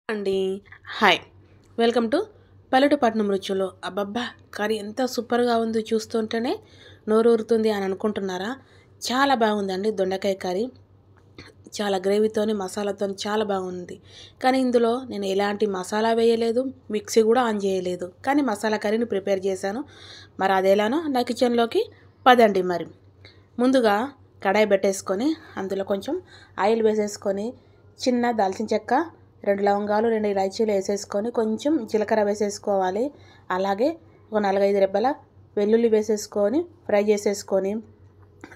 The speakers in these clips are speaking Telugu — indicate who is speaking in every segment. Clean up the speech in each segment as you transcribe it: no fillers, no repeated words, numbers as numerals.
Speaker 1: అండి. హాయ్! వెల్కమ్ టు పల్లెటూపట్నం రుచులు. అబ్బబ్బా! కర్రీ ఎంత సూపర్‌గా ఉందో చూస్తుంటేనే నోరూరుతుంది అని అనుకుంటున్నారా? చాలా బాగుందండి దొండకాయ కర్రీ. చాలా గ్రేవీతోని, మసాలాతోని చాలా బాగుంది. కానీ ఇందులో నేను ఎలాంటి మసాలా వేయలేదు, మిక్సీ కూడా ఆన్ చేయలేదు. కానీ మసాలా కర్రీని ప్రిపేర్ చేశాను. మరి అదెలానో నా కిచెన్‌లోకి పదండి మరి. ముందుగా కడాయి పెట్టేసుకొని అందులో కొంచెం ఆయిల్ వేసేసుకొని చిన్న దాల్చిన చెక్క, 2 లవంగాలు, 2 ఇలాచీలు వేసేసుకొని కొంచెం జీలకర్ర వేసేసుకోవాలి. అలాగే ఒక 4, 5 రెబ్బల వెల్లుల్లి వేసేసుకొని ఫ్రై చేసేసుకొని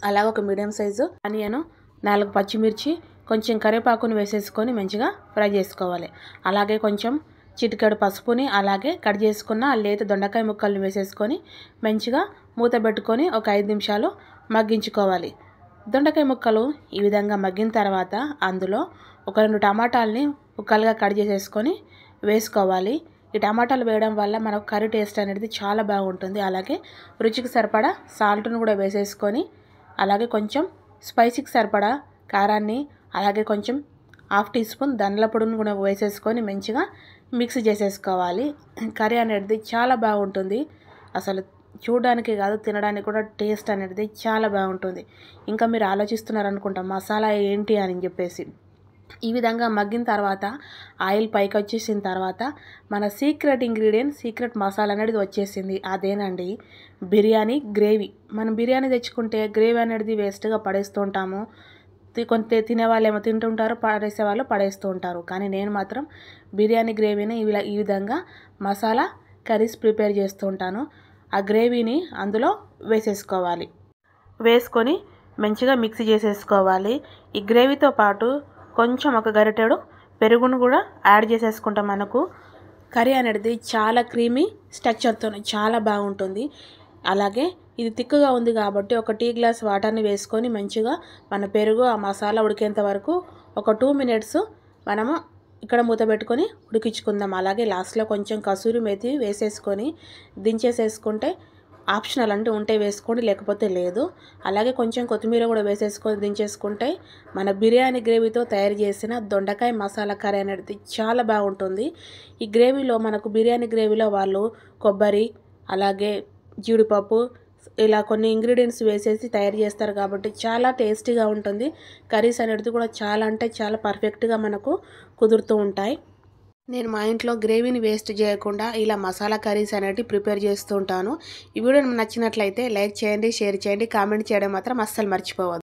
Speaker 1: అలాగే ఒక మీడియం సైజు ఆనియన్, 4 పచ్చిమిర్చి, కొంచెం కరివేపాకుని వేసేసుకొని మంచిగా ఫ్రై చేసుకోవాలి. అలాగే కొంచెం చిటికెడు పసుపుని అలాగే కట్ చేసుకున్న లేత దొండకాయ ముక్కల్ని వేసేసుకొని మంచిగా మూత పెట్టుకొని ఒక 5 నిమిషాలు మగ్గించుకోవాలి. దొండకాయ ముక్కలు ఈ విధంగా మగ్గిన తర్వాత అందులో ఒక 2 టమాటాలని ముక్కలుగా కట్ చేసేసుకొని వేసుకోవాలి. ఈ టమాటాలు వేయడం వల్ల మనకు కర్రీ టేస్ట్ అనేది చాలా బాగుంటుంది. అలాగే రుచికి సరిపడా సాల్ట్ను కూడా వేసేసుకొని అలాగే కొంచెం స్పైసీకి సరిపడా కారాన్ని అలాగే కొంచెం 1/2 టీ స్పూన్ ధనియాల పొడిని కూడా వేసేసుకొని మంచిగా మిక్స్ చేసేసుకోవాలి. కర్రీ అనేది చాలా బాగుంటుంది. అసలు చూడడానికి కాదు తినడానికి కూడా టేస్ట్ అనేది చాలా బాగుంటుంది. ఇంకా మీరు ఆలోచిస్తున్నారనుకుంటా మసాలా ఏంటి అని చెప్పేసి. ఈ విధంగా మగ్గిన తర్వాత ఆయిల్ పైకి వచ్చేసిన తర్వాత మన సీక్రెట్ ఇంగ్రీడియంట్, సీక్రెట్ మసాలా అనేది వచ్చేసింది. అదేనండి బిర్యానీ గ్రేవీ. మనం బిర్యానీ తెచ్చుకుంటే గ్రేవీ అనేది వేస్ట్గా పడేస్తూ ఉంటాము. కొంత తినేవాళ్ళేమో తింటుంటారు, పడేసేవాళ్ళు పడేస్తూ ఉంటారు. కానీ నేను మాత్రం బిర్యానీ గ్రేవీని ఈ విధంగా మసాలా కర్రీస్ ప్రిపేర్ చేస్తూ ఉంటాను. ఆ గ్రేవీని అందులో వేసేసుకోవాలి. వేసుకొని మంచిగా మిక్స్ చేసేసుకోవాలి. ఈ గ్రేవీతో పాటు కొంచెం ఒక గరిటెడు పెరుగును కూడా యాడ్ చేసేసుకుంటాం. మనకు కర్రీ అనేది చాలా క్రీమీ స్ట్రక్చర్తో చాలా బాగుంటుంది. అలాగే ఇది తిక్కుగా ఉంది కాబట్టి ఒక టీ గ్లాస్ వాటర్ని వేసుకొని మంచిగా మన పెరుగు ఆ మసాలా ఉడికేంత వరకు ఒక 2 మినిట్స్ మనము ఇక్కడ మూత పెట్టుకొని ఉడికించుకుందాం. అలాగే లాస్ట్లో కొంచెం కసూరి మేతి వేసేసుకొని దించేసేసుకుంటే ఆప్షనల్, అంటే ఉంటే వేసుకోండి లేకపోతే లేదు. అలాగే కొంచెం కొత్తిమీర కూడా వేసేసుకొని దించేసుకుంటే మన బిర్యానీ గ్రేవీతో తయారు చేసిన దొండకాయ మసాలా కర్రీ అనేది చాలా బాగుంటుంది. ఈ గ్రేవీలో మనకు బిర్యానీ గ్రేవీలో వాళ్ళు కొబ్బరి అలాగే జీడిపప్పు ఇలా కొన్ని ఇంగ్రీడియంట్స్ వేసేసి తయారు చేస్తారు కాబట్టి చాలా టేస్టీగా ఉంటుంది. కర్రీస్ అనేది కూడా చాలా అంటే చాలా పర్ఫెక్ట్గా మనకు కుదురుతూ ఉంటాయి. నేను మా ఇంట్లో గ్రేవీని వేస్ట్ చేయకుండా ఇలా మసాలా కర్రీస్ అనేవి ప్రిపేర్ చేస్తూ ఉంటాను. ఈ వీడియో నచ్చినట్లయితే లైక్ చేయండి, షేర్ చేయండి, కామెంట్ చేయడం మాత్రం అస్సలు మర్చిపోవద్దు.